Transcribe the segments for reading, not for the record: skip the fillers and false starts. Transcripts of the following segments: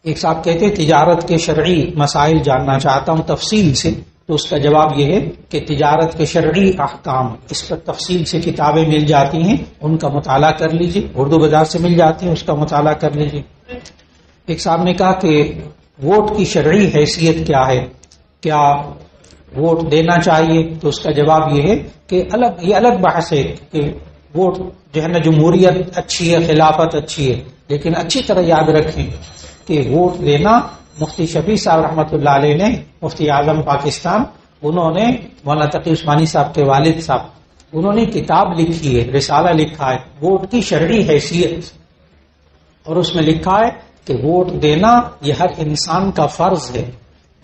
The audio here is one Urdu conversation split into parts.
ایک صاحب کہتے ہیں تجارت کے شرعی مسائل جاننا چاہتا ہوں تفصیل سے، تو اس کا جواب یہ ہے کہ تجارت کے شرعی احکام اس پر تفصیل سے کتابیں مل جاتی ہیں، ان کا مطالعہ کر لیجیے، اردو بازار سے مل جاتی ہیں، اس کا مطالعہ کر لیجیے۔ ایک صاحب نے کہا کہ ووٹ کی شرعی حیثیت کیا ہے، کیا ووٹ دینا چاہیے؟ تو اس کا جواب یہ ہے کہ یہ الگ بحث ہے کہ ووٹ جو ہے نا جمہوریت اچھی ہے، خلافت اچھی ہے، لیکن اچھی طرح یاد رکھیں کہ ووٹ دینا مفتی شفیع صاحب رحمۃ اللہ علیہ نے، مفتی اعظم پاکستان، انہوں نے مولانا تقی عثمانی صاحب کے والد صاحب، انہوں نے کتاب لکھی ہے، رسالہ لکھا ہے ووٹ کی شرعی حیثیت، اور اس میں لکھا ہے کہ ووٹ دینا یہ ہر انسان کا فرض ہے۔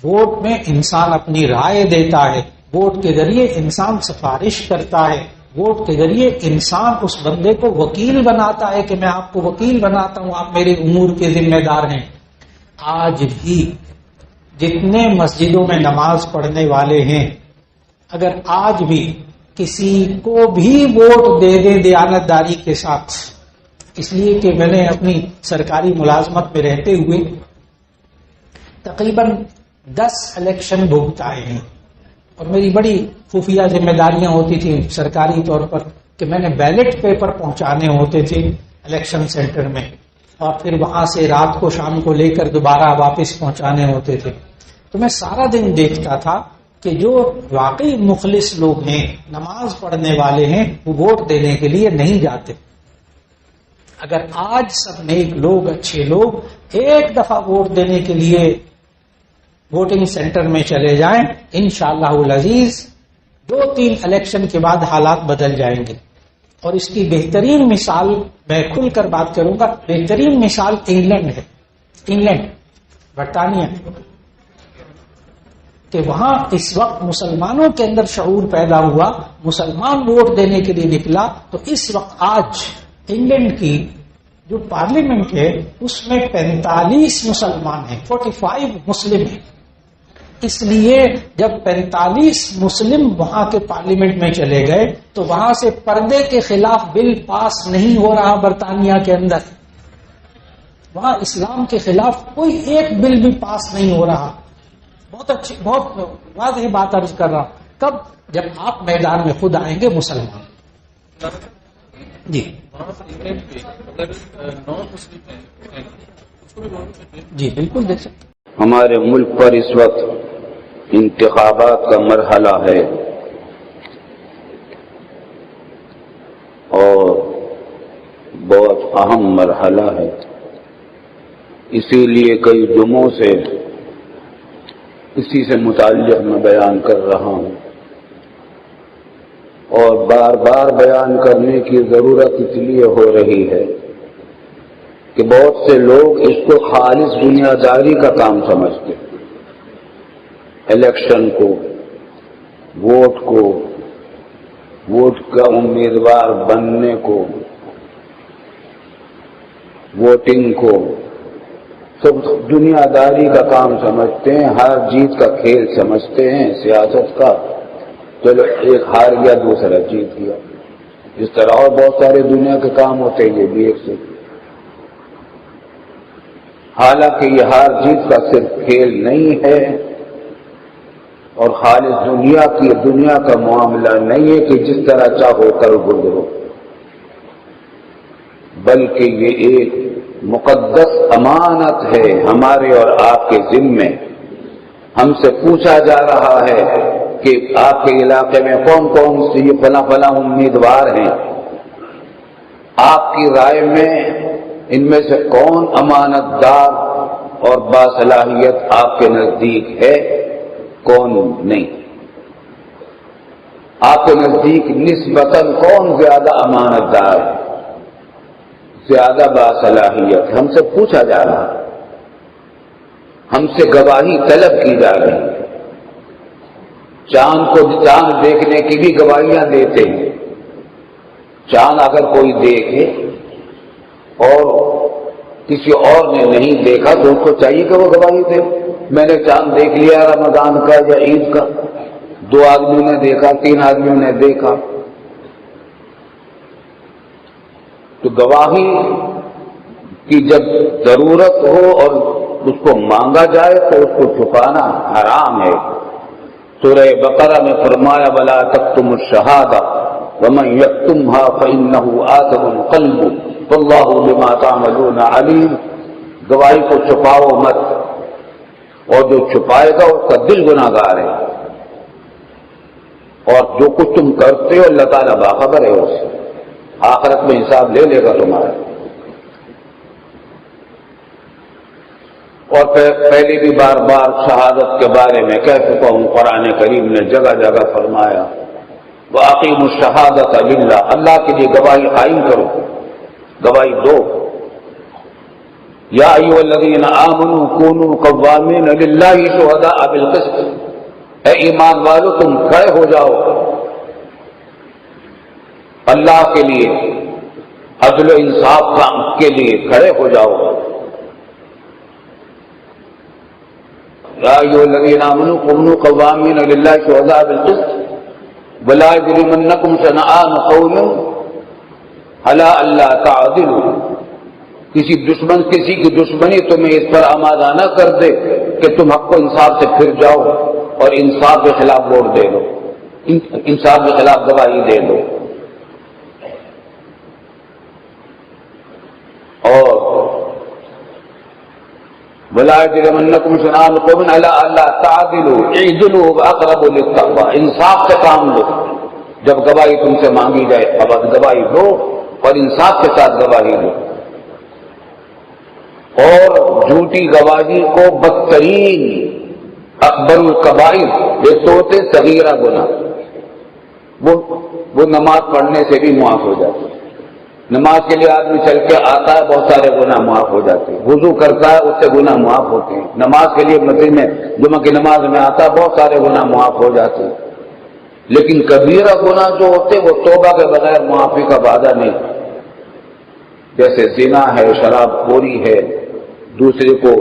ووٹ میں انسان اپنی رائے دیتا ہے، ووٹ کے ذریعے انسان سفارش کرتا ہے، ووٹ کے ذریعے انسان اس بندے کو وکیل بناتا ہے کہ میں آپ کو وکیل بناتا ہوں، آپ میرے امور کے ذمہ دار ہیں۔ آج بھی جتنے مسجدوں میں نماز پڑھنے والے ہیں، اگر آج بھی کسی کو بھی ووٹ دے دے دیانتداری کے ساتھ، اس لیے کہ میں نے اپنی سرکاری ملازمت میں رہتے ہوئے تقریباً 10 الیکشن بھگتائے ہیں، اور میری بڑی خفیہ ذمہ داریاں ہوتی تھیں سرکاری طور پر کہ میں نے بیلٹ پیپر پہنچانے ہوتے تھے الیکشن سینٹر میں، اور پھر وہاں سے رات کو شام کو لے کر دوبارہ واپس پہنچانے ہوتے تھے۔ تو میں سارا دن دیکھتا تھا کہ جو واقعی مخلص لوگ ہیں، نماز پڑھنے والے ہیں، وہ ووٹ دینے کے لیے نہیں جاتے۔ اگر آج سب نیک لوگ، اچھے لوگ ایک دفعہ ووٹ دینے کے لیے ووٹنگ سینٹر میں چلے جائیں، انشاءاللہ العزیز 2-3 الیکشن کے بعد حالات بدل جائیں گے۔ اور اس کی بہترین مثال، میں کھل کر بات کروں گا، بہترین مثال انگلینڈ ہے، انگلینڈ، برطانیہ، کہ وہاں اس وقت مسلمانوں کے اندر شعور پیدا ہوا، مسلمان ووٹ دینے کے لیے نکلا، تو اس وقت آج انگلینڈ کی جو پارلیمنٹ ہے اس میں 45 مسلمان ہیں، 45 مسلم ہیں۔ اس لیے جب 45 مسلم وہاں کے پارلیمنٹ میں چلے گئے تو وہاں سے پردے کے خلاف بل پاس نہیں ہو رہا برطانیہ کے اندر، وہاں اسلام کے خلاف کوئی ایک بل بھی پاس نہیں ہو رہا۔ بہت اچھی، بہت واضح بات عرض کر رہا ہوں، کب؟ جب آپ میدان میں خود آئیں گے مسلمان۔ جی جی بالکل دیکھ سکتے۔ ہمارے ملک پر اس وقت انتخابات کا مرحلہ ہے، اور بہت اہم مرحلہ ہے، اسی لیے کئی جمعوں سے اسی سے متعلق میں بیان کر رہا ہوں، اور بار بار بیان کرنے کی ضرورت اس لیے ہو رہی ہے کہ بہت سے لوگ اس کو خالص دنیا داری کا کام سمجھتے ہیں، الیکشن کو، ووٹ کا امیدوار بننے کو، ووٹنگ کو سب دنیا داری کا کام سمجھتے ہیں، ہار جیت کا کھیل سمجھتے ہیں سیاست کا، چلو ایک ہار گیا دوسرا جیت گیا، اس طرح اور بہت سارے دنیا کے کام ہوتے ہیں، یہ بھی ایک سے۔ حالانکہ یہ ہار جیت کا صرف کھیل نہیں ہے، اور خالص دنیا کا معاملہ نہیں ہے کہ جس طرح چاہو کر گزرو، بلکہ یہ ایک مقدس امانت ہے ہمارے اور آپ کے ذمے۔ ہم سے پوچھا جا رہا ہے کہ آپ کے علاقے میں کون کون سے یہ فلاں فلاں امیدوار ہیں، آپ کی رائے میں ان میں سے کون امانت دار اور باصلاحیت آپ کے نزدیک ہے، کون نہیں؟ آپ کے نزدیک نسبتاً کون زیادہ امانت دار ہے، زیادہ باصلاحیت؟ ہم سے پوچھا جا رہا ہے، ہم سے گواہی طلب کی جا رہی ہے۔ چاند دیکھنے کی بھی گواہیاں دیتے ہیں، چاند اگر کوئی دیکھے اور کسی اور نے نہیں دیکھا تو اس کو چاہیے کہ وہ گواہی دے، میں نے چاند دیکھ لیا رمضان کا یا عید کا، 2 آدمیوں نے دیکھا، 3 آدمیوں نے دیکھا، تو گواہی کی جب ضرورت ہو اور اس کو مانگا جائے تو اس کو چھپانا حرام ہے۔ سورہ بقرہ میں فرمایا وَلَا تَكْتُمُوا الشَّهَادَةَ وَمَن يَكْتُمْهَا فَإِنَّهُ آثِمٌ قَلْبُهُ وَاللَّهُ بِمَا تَعْمَلُونَ عَلِيمٌ۔ گواہی کو چھپاؤ مت، اور جو چھپائے گا اس کا دل گناہگار ہے، اور جو کچھ تم کرتے ہو اللہ تعالیٰ باخبر ہے اس سے، آخرت میں حساب لے لے گا تمہارا۔ اور پہلے بھی بار بار شہادت کے بارے میں کہہ چکا ہوں، قرآن کریم نے جگہ جگہ فرمایا وَأَقِیمُوا الشَّهَادَةَ لِلَّهِ، اللہ کے لیے گواہی قائم کرو، گواہی دو۔ یا ایھا الذین آمنوا کونوا قوامین للہ شہداء بالقسط، اے ایمان والو تم کھڑے ہو جاؤ اللہ کے لیے، عدل و انصاف کے لیے کھڑے ہو جاؤ۔ یا ایھا الذین آمنوا کونوا قوامین للہ شہداء بالقسط ولا یجرمنکم شنآن قوم علی الا تعدلوا، کسی کی دشمنی تمہیں اس پر آمادہ نہ کر دے کہ تم حق و انصاف سے پھر جاؤ اور انصاف کے خلاف ووٹ دے دو، انصاف کے خلاف گواہی دے دو۔ اور وَلَا يَجْرِمَنَّكُمْ شَنَآنُ قَوْمٍ عَلَىٰ أَلَّا تَعْدِلُوا اعْدِلُوا هُوَ أَقْرَبُ لِلتَّقْوَىٰ، انصاف سے کام لو، جب گواہی تم سے مانگی جائے اب گواہی دو اور انصاف کے ساتھ گواہی دو۔ اور جھوٹی گواہی کو بدترین اکبر الکبائر، یہ تو ہوتے صغیرہ گناہ، وہ نماز پڑھنے سے بھی معاف ہو جاتی ہے۔ نماز کے لیے آدمی چل کے آتا ہے بہت سارے گناہ معاف ہو جاتے ہیں، وضو کرتا ہے اس سے گناہ معاف ہوتے ہیں، نماز کے لیے مسجد میں جمعہ کی نماز میں آتا ہے بہت سارے گناہ معاف ہو جاتے ہیں، لیکن کبیرہ گناہ جو ہوتے وہ توبہ کے بغیر معافی کا وعدہ نہیں، جیسے زنا ہے، شراب خوری ہے، دوسرے کو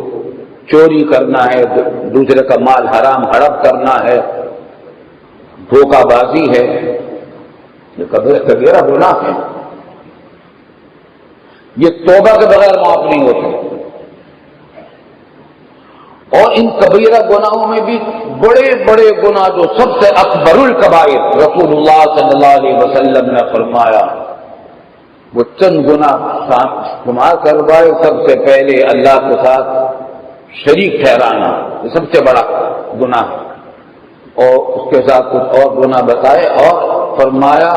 چوری کرنا ہے، دوسرے کا مال حرام ہڑپ کرنا ہے، دھوکہ بازی ہے، یہ کبیرہ گناہ ہے، یہ توبہ کے بغیر معاف نہیں ہوتے۔ اور ان کبیرہ گناہوں میں بھی بڑے بڑے گناہ جو سب سے اکبر الکبائر، رسول اللہ صلی اللہ علیہ وسلم نے فرمایا وہ چند گناہ شمار کروائے، سب سے پہلے اللہ کے ساتھ شریک ٹھہرانا، یہ سب سے بڑا گناہ ہے، اور اس کے ساتھ کچھ اور گناہ بتائے اور فرمایا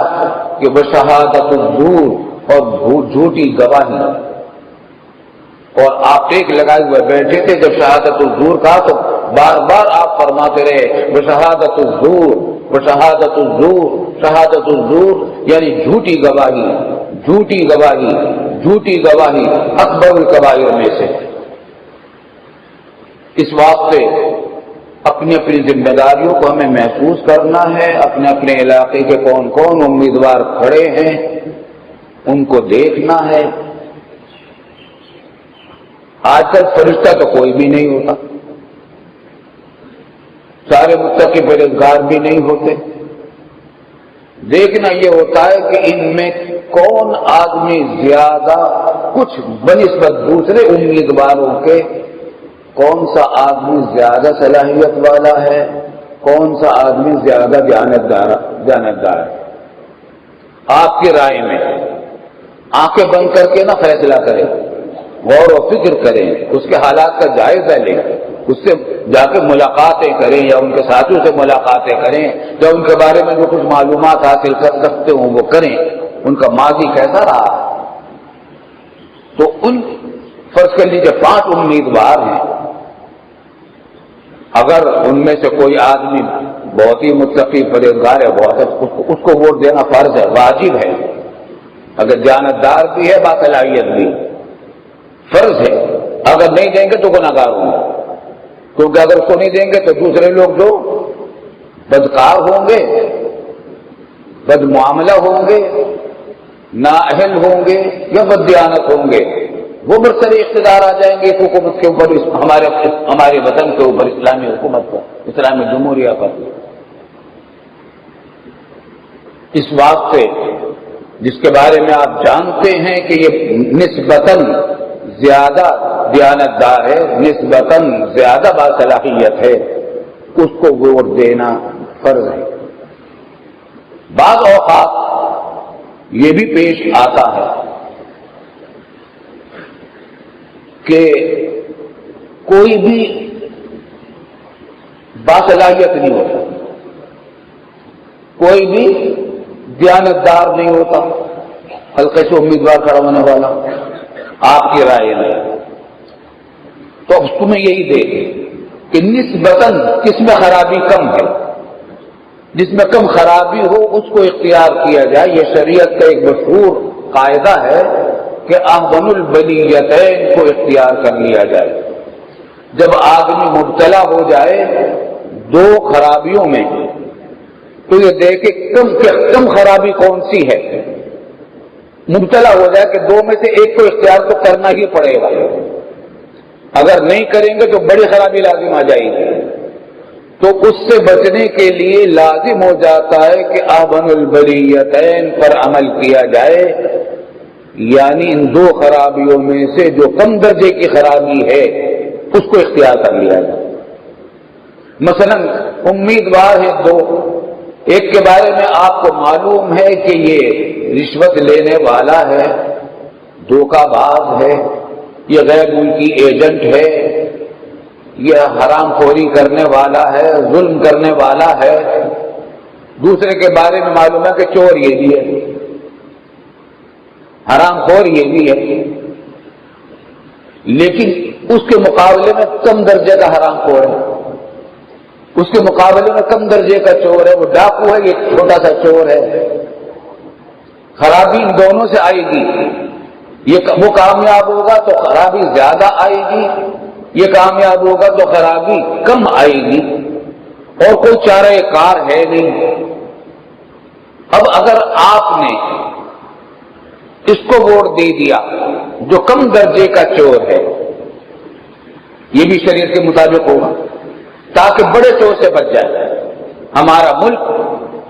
کہ بشہادت الزور، اور جھوٹی گواہی۔ اور آپ ٹیک لگائے ہوئے بیٹھے تھے، جب شہادت الزور کہا تو بار بار آپ فرماتے رہے بشہادت الزور، بشہادت الزور، شہادت الزور، یعنی جھوٹی گواہی، جھوٹی گواہی، جھوٹی گواہی اکبر الکبائر میں سے۔ اس واسطے اپنی اپنی ذمہ داریوں کو ہمیں محسوس کرنا ہے، اپنے اپنے علاقے کے کون کون امیدوار کھڑے ہیں ان کو دیکھنا ہے۔ آج کل فرشتہ تو کوئی بھی نہیں ہوتا، سارے متقی پرہیزگار بھی نہیں ہوتے، دیکھنا یہ ہوتا ہے کہ ان میں کون آدمی زیادہ کچھ بنسبت دوسرے امیدواروں کے، کون سا آدمی زیادہ صلاحیت والا ہے، کون سا آدمی زیادہ جانبدار ہے۔ آپ کی رائے میں آنکھیں بند کر کے نہ فیصلہ کریں، غور و فکر کریں، اس کے حالات کا جائزہ لیں، اس سے جا کے ملاقاتیں کریں یا ان کے ساتھیوں سے ملاقاتیں کریں، یا ان کے بارے میں جو کچھ معلومات حاصل کر سکتے ہوں وہ کریں، ان کا ماضی کیسا رہا۔ تو ان فرض کر لیجیے 5 امیدوار ہیں، اگر ان میں سے کوئی آدمی بہت ہی متقی پرہیزگار ہے، اس کو ووٹ دینا فرض ہے، واجب ہے، اگر جانبدار بھی ہے باصلاحیت بھی فرض ہے، اگر نہیں دیں گے تو گناہگار ہوں گے، کیونکہ اگر اس کو نہیں دیں گے تو دوسرے لوگ جو بدکار ہوں گے، بد معاملہ ہوں گے، نااہل ہوں گے یا بددیانت ہوں گے، وہ برسر اقتدار آ جائیں گے اس حکومت کے اوپر، ہمارے وطن کے اوپر، اسلامی حکومت پر، اسلامی جمہوریہ پر۔ اس واسطے جس کے بارے میں آپ جانتے ہیں کہ یہ نسبتاً زیادہ دیانتدار ہے، نسبتاً زیادہ باصلاحیت ہے، اس کو ووٹ دینا فرض ہے۔ بعض اوقات یہ بھی پیش آتا ہے کہ کوئی بھی باصلاحیت نہیں ہوتا، کوئی بھی دیانتدار نہیں ہوتا، حلقے سے امیدوار کھڑا ہونے والا، آپ کی رائے نہیں، تو اب تمہیں یہی دے کہ نسبتاً کس میں خرابی کم ہے، جس میں کم خرابی ہو اس کو اختیار کیا جائے۔ یہ شریعت کا ایک مشہور قاعدہ ہے کہ احسن البلیتین کو اختیار کر لیا جائے۔ جب آدمی مبتلا ہو جائے دو خرابیوں میں تو یہ دیکھے کم خرابی کون سی ہے، مبتلا ہو جائے کہ دو میں سے ایک کو اختیار تو کرنا ہی پڑے گا، اگر نہیں کریں گے تو بڑی خرابی لازم آ جائے گی، تو اس سے بچنے کے لیے لازم ہو جاتا ہے کہ احسن البلیتین پر عمل کیا جائے، یعنی ان دو خرابیوں میں سے جو کم درجے کی خرابی ہے اس کو اختیار کر لیا جائے۔ مثلا امیدوار ہے دو، ایک کے بارے میں آپ کو معلوم ہے کہ یہ رشوت لینے والا ہے، دھوکہ باز ہے، یہ غیر ملکی ایجنٹ ہے، یہ حرام خوری کرنے والا ہے، ظلم کرنے والا ہے۔ دوسرے کے بارے میں معلوم ہے کہ چور یہ بھی ہے، حرام خور یہ بھی ہے، لیکن اس کے مقابلے میں کم درجے کا حرام خور ہے، اس کے مقابلے میں کم درجے کا چور ہے، وہ ڈاکو ہے، یہ چھوٹا سا چور ہے۔ خرابی ان دونوں سے آئے گی، وہ کامیاب ہوگا تو خرابی زیادہ آئے گی، یہ کامیاب ہوگا تو خرابی کم آئے گی، اور کوئی چارہ کار ہے نہیں۔ اب اگر آپ نے اس کو ووٹ دے دیا جو کم درجے کا چور ہے، یہ بھی شریعت کے مطابق ہوگا تاکہ بڑے چور سے بچ جائے۔ ہمارا ملک،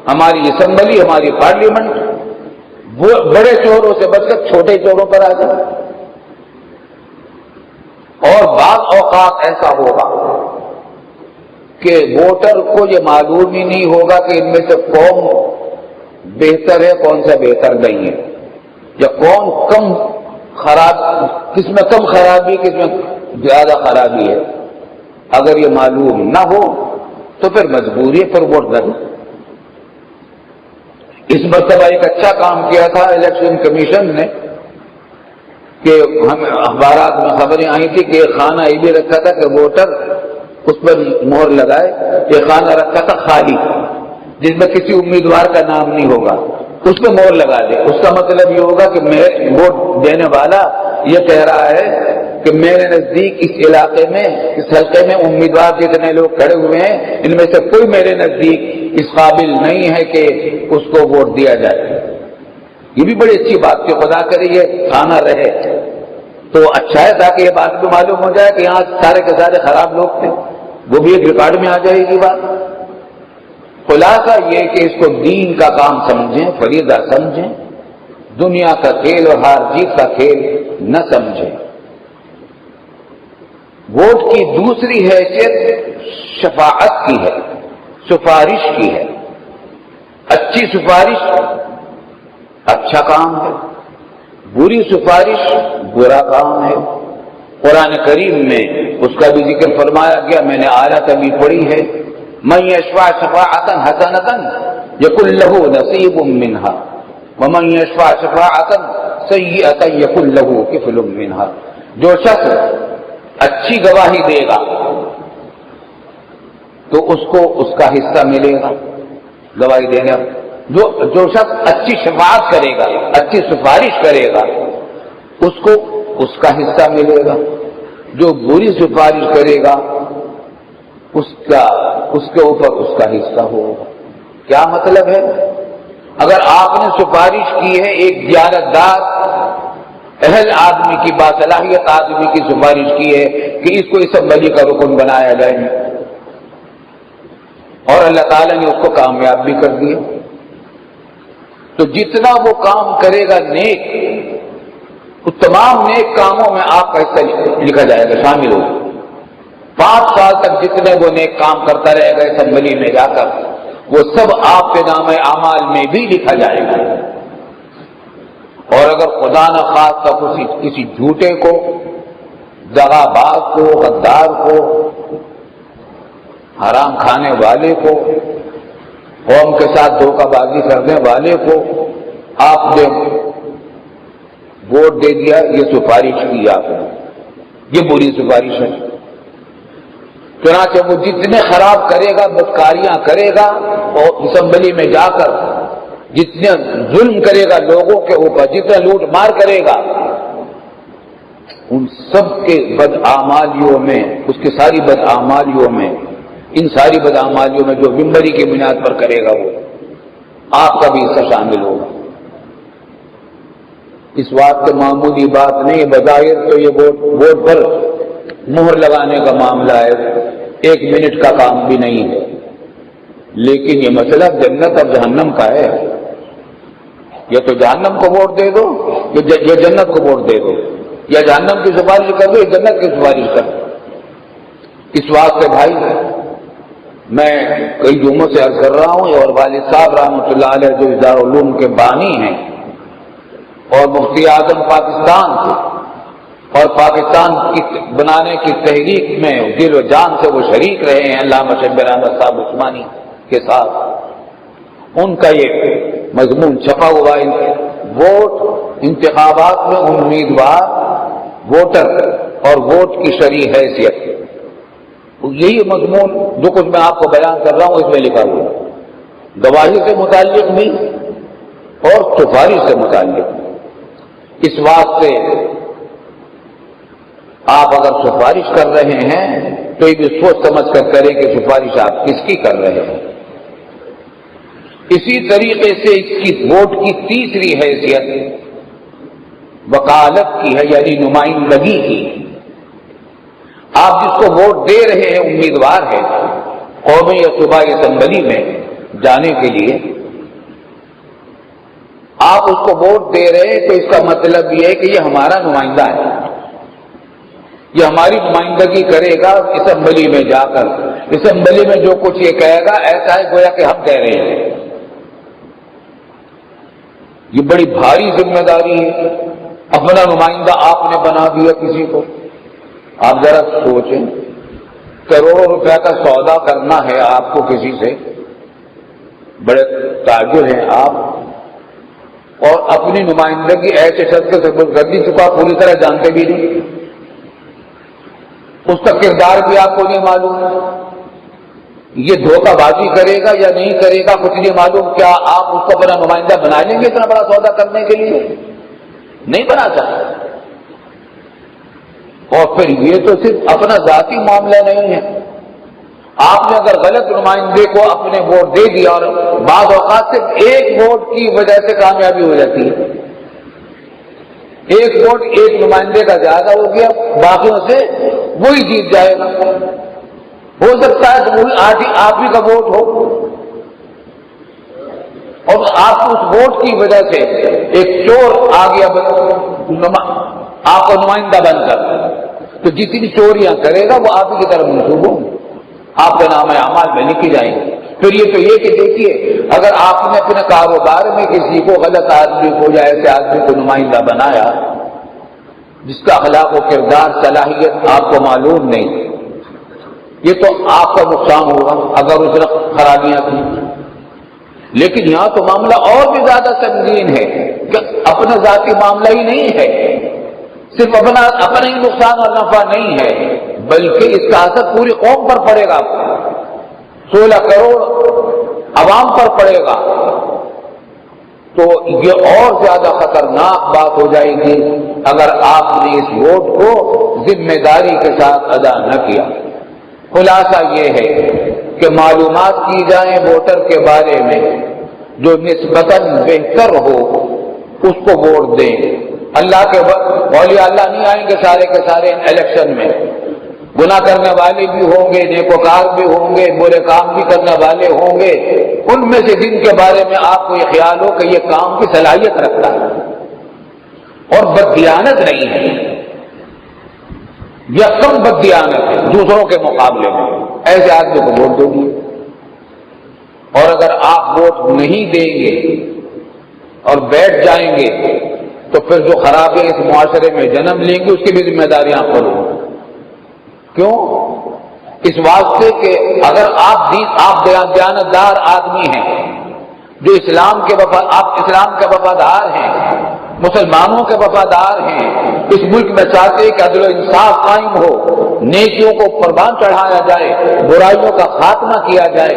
ہماری اسمبلی، ہماری پارلیمنٹ وہ بڑے چوروں سے بچ کر چھوٹے چوروں پر آ جائے۔ اور بعض اوقات ایسا ہوگا کہ ووٹر کو یہ معلوم ہی نہیں ہوگا کہ ان میں سے کون بہتر ہے کون سا بہتر نہیں ہے، یا کون کم خراب، کس میں کم خرابی کس میں زیادہ خرابی ہے۔ اگر یہ معلوم نہ ہو تو پھر مجبوری ہے، پھر ووٹ نہ دو۔ اس مرتبہ ایک اچھا کام کیا تھا الیکشن کمیشن نے کہ ہم اخبارات میں خبریں آئی تھی کہ ایک خانہ یہ بھی رکھا تھا کہ ووٹر اس پر مہر لگائے، یہ خانہ رکھا تھا خالی جس میں کسی امیدوار کا نام نہیں ہوگا، اس پہ مہر لگا دے۔ اس کا مطلب یہ ہوگا کہ ووٹ دینے والا یہ کہہ رہا ہے کہ میرے نزدیک اس علاقے میں، اس حلقے میں امیدوار جتنے لوگ کھڑے ہوئے ہیں ان میں سے کوئی میرے نزدیک اس قابل نہیں ہے کہ اس کو ووٹ دیا جائے۔ یہ بھی بڑی اچھی بات کہ خدا کرے یہ خانہ رہے تو اچھا ہے، تاکہ یہ بات بھی معلوم ہو جائے کہ یہاں سارے کے سارے خراب لوگ تھے، وہ بھی ایک ریکارڈ میں آ جائے گی بات۔ خلاصہ یہ کہ اس کو دین کا کام سمجھیں، فریضہ سمجھیں، دنیا کا کھیل اور ہار جیت کا کھیل نہ سمجھیں۔ ووٹ کی دوسری حیثیت شفاعت کی ہے، سفارش کی ہے۔ اچھی سفارش اچھا کام ہے، بری سفارش برا کام ہے۔ قرآن کریم میں اس کا بھی ذکر فرمایا گیا، میں نے آیت ابھی پڑھی ہے، من یشفع شفاعۃ حسنۃ یکن لہ نصیب منہا ومن یشفع شفاعۃ سیئۃ یکن لہ کفل منہا۔ جو شخص اچھی گواہی دے گا تو اس کو اس کا حصہ ملے گا گواہی دینے۔ جو شخص اچھی شفاعت کرے گا، اچھی سفارش کرے گا، اس کو اس کا حصہ ملے گا۔ جو بری سفارش کرے گا اس کے اوپر اس کا حصہ ہوگا۔ کیا مطلب ہے؟ اگر آپ نے سفارش کی ہے ایک دیانتدار اہل آدمی کی، باصلاحیت آدمی کی سفارش کی ہے کہ اس کو اسمبلی کا رکن بنایا جائے، اور اللہ تعالیٰ نے اس کو کامیاب بھی کر دیا، تو جتنا وہ کام کرے گا نیک، اس تمام نیک کاموں میں آپ کا حصہ لکھا جائے گا، شامل ہوگا۔ 5 سال تک جتنے وہ نیک کام کرتا رہے گا اسمبلی میں جا کر، وہ سب آپ کے نام اعمال میں بھی لکھا جائے گا۔ اور اگر خدا نہ خواستہ کسی جھوٹے کو، دغا باز کو، غدار کو، حرام کھانے والے کو، قوم کے ساتھ دھوکہ بازی کرنے والے کو آپ نے ووٹ دے دیا، یہ سفارش کی آپ نے، یہ بری سفارش ہے۔ چنانچہ وہ جتنے خراب کرے گا، بدکاریاں کرے گا، اور اسمبلی میں جا کر جتنے ظلم کرے گا لوگوں کے اوپر، جتنا لوٹ مار کرے گا، ان سب کے بدعمالیوں میں، اس کی ساری بدعمالیوں میں، ان ساری بدعمالیوں میں جو ممبری کی بنیاد پر کرے گا، وہ آپ کا بھی حصہ شامل ہوگا۔ اس بات سے معمولی بات نہیں، بظاہر تو یہ ووٹ پر مہر لگانے کا معاملہ ہے، 1 منٹ کا کام بھی نہیں ہے، لیکن یہ مسئلہ جنت اور جہنم کا ہے۔ یا تو جہنم کو ووٹ دے دو یا جنت کو ووٹ دے دو، یا جہنم کی سفارش کر دو یا جنت کی سفارش کر دو۔ اس واسطے بھائی میں کئی جمعوں سے عرض کر رہا ہوں، اور والد صاحب رحمۃ اللہ علیہ جو دارالعلوم کے بانی ہیں اور مفتی اعظم پاکستان سے، اور پاکستان کی بنانے کی تحریک میں دل و جان سے وہ شریک رہے ہیں علامہ شبیر احمد صاحب عثمانی کے ساتھ، ان کا یہ مضمون چھپا ہوا ہے، ووٹ انتخابات میں امیدوار، ووٹر اور ووٹ کی شرعی حیثیت۔ یہی مضمون جو کچھ میں آپ کو بیان کر رہا ہوں اس میں لکھا ہوا، گواہی سے متعلق بھی اور سفارش سے متعلق بھی۔ اس واسطے آپ اگر سفارش کر رہے ہیں تو یہ بھی سوچ سمجھ کر کریں کہ سفارش آپ کس کی کر رہے ہیں۔ اسی طریقے سے اس کی ووٹ کی تیسری حیثیت وکالت کی ہے، یعنی نمائندگی کی۔ آپ جس کو ووٹ دے رہے ہیں امیدوار ہے قومی یا صوبائی اسمبلی میں جانے کے لیے، آپ اس کو ووٹ دے رہے ہیں تو اس کا مطلب یہ ہے کہ یہ ہمارا نمائندہ ہے، یہ ہماری نمائندگی کرے گا اسمبلی میں جا کر۔ اسمبلی میں جو کچھ یہ کہے گا ایسا ہے گویا کہ ہم کہہ رہے ہیں۔ یہ بڑی بھاری ذمہ داری ہے، اپنا نمائندہ آپ نے بنا دیا کسی کو۔ آپ ذرا سوچیں، کروڑوں روپے کا سودا کرنا ہے آپ کو کسی سے، بڑے تاجر ہیں آپ، اور اپنی نمائندگی ایسے شخص سے کر دی چکا پوری طرح جانتے بھی نہیں، اس کا کردار بھی آپ کو نہیں معلوم، یہ دھوکہ بازی کرے گا یا نہیں کرے گا کچھ نہیں معلوم، کیا آپ اس کو اپنا نمائندہ بنا لیں گے اتنا بڑا سودا کرنے کے لیے؟ نہیں بنا سکتے۔ اور پھر یہ تو صرف اپنا ذاتی معاملہ نہیں ہے، آپ نے اگر غلط نمائندے کو اپنے ووٹ دے دیا، اور بعض اوقات صرف ایک ووٹ کی وجہ سے کامیابی ہو جاتی ہے، ایک ووٹ ایک نمائندے کا زیادہ ہو گیا، باقیوں سے وہی جیت جائے گا، ہو سکتا ہے تو آپ ہی کا ووٹ ہو، اور آپ اس ووٹ کی وجہ سے ایک چور آ گیا آپ کو نمائندہ بن کر، تو جتنی چوریاں کرے گا وہ آپ ہی کی طرف منسوب ہوں، آپ کے نام اعمال میں لکھی جائیں گے۔ پھر یہ تو یہ کہ دیکھیے، اگر آپ نے اپنے کاروبار میں کسی کو غلط آدمی کو یا ایسے آدمی کو نمائندہ بنایا جس کا اخلاق و کردار صلاحیت آپ کو معلوم نہیں، یہ تو آپ کا نقصان ہوگا اگر اس نے خرابیاں کی۔ لیکن یہاں تو معاملہ اور بھی زیادہ سنگین ہے کہ اپنا ذاتی معاملہ ہی نہیں ہے، صرف اپنا ہی نقصان اور نفع نہیں ہے، بلکہ اس کا اثر پوری قوم پر پڑے گا، 16 کروڑ عوام پر پڑے گا، تو یہ اور زیادہ خطرناک بات ہو جائے گی اگر آپ نے اس ووٹ کو ذمہ داری کے ساتھ ادا نہ کیا۔ خلاصہ یہ ہے کہ معلومات کی جائیں ووٹر کے بارے میں، جو نسبتاً بہتر ہو اس کو ووٹ دیں۔ اللہ کے اولیاء اللہ نہیں آئیں گے سارے کے سارے الیکشن میں، گناہ کرنے والے بھی ہوں گے، نیکوکار بھی ہوں گے، برے کام بھی کرنے والے ہوں گے، ان میں سے جن کے بارے میں آپ کو یہ خیال ہو کہ یہ کام کی صلاحیت رکھتا ہے اور بددیانت نہیں ہے، یا کم بددیانت ہے دوسروں کے مقابلے میں، ایسے آدمی کو ووٹ دو گی۔ اور اگر آپ ووٹ نہیں دیں گے اور بیٹھ جائیں گے تو پھر جو خرابیاں اس معاشرے میں جنم لیں گے اس کی بھی ذمہ داریاں آپ کرو۔ کیوں؟ اس واسطے کہ اگر آپ دیانتدار آدمی ہیں، جو آپ اسلام کے وفادار ہیں، مسلمانوں کے وفادار ہیں، اس ملک میں چاہتے کہ عدل و انصاف قائم ہو، نیکیوں کو قربان چڑھایا جائے، برائیوں کا خاتمہ کیا جائے،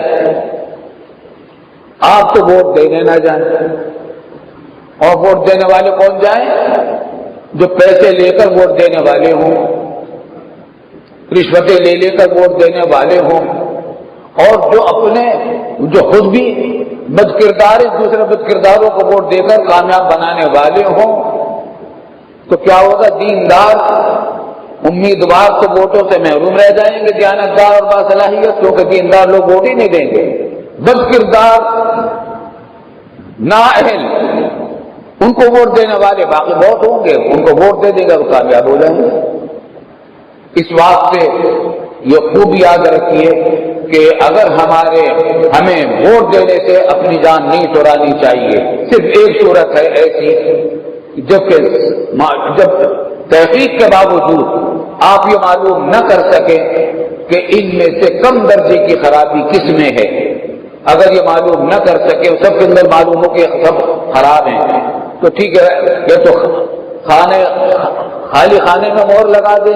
آپ تو ووٹ دینے نہ جائیں۔ اور ووٹ دینے والے کون جائیں؟ جو پیسے لے کر ووٹ دینے والے ہوں، رشوتیں لے کر ووٹ دینے والے ہوں، اور جو خود بھی بد کردار دوسرے بد کرداروں کو ووٹ دے کر کامیاب بنانے والے ہوں۔ تو کیا ہوگا؟ دیندار امیدوار تو ووٹوں سے محروم رہ جائیں گے، دیانتدار اور باصلاحیت، کیونکہ دیندار لوگ ووٹ ہی نہیں دیں گے۔ بد کردار نااہل ان کو ووٹ دینے والے باقی بہت ہوں گے، ان کو ووٹ دے دے گا وہ کامیاب ہو جائیں گے۔ اس واسطے یہ خوب یاد رکھیے کہ اگر ہمیں ووٹ دینے سے اپنی جان نہیں چرانی چاہیے۔ صرف ایک صورت ہے ایسی، جب تحقیق کے باوجود آپ یہ معلوم نہ کر سکیں کہ ان میں سے کم درجے کی خرابی کس میں ہے۔ اگر یہ معلوم نہ کر سکے، سب کے اندر معلوم ہو کہ سب خراب ہیں، تو ٹھیک ہے، یا تو خالی خانے میں مہر لگا دیں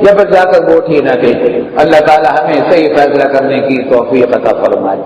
یا پھر جا کر ووٹ ہی نہ دیں۔ اللہ تعالی ہمیں صحیح فیصلہ کرنے کی توفیق عطا فرمائے۔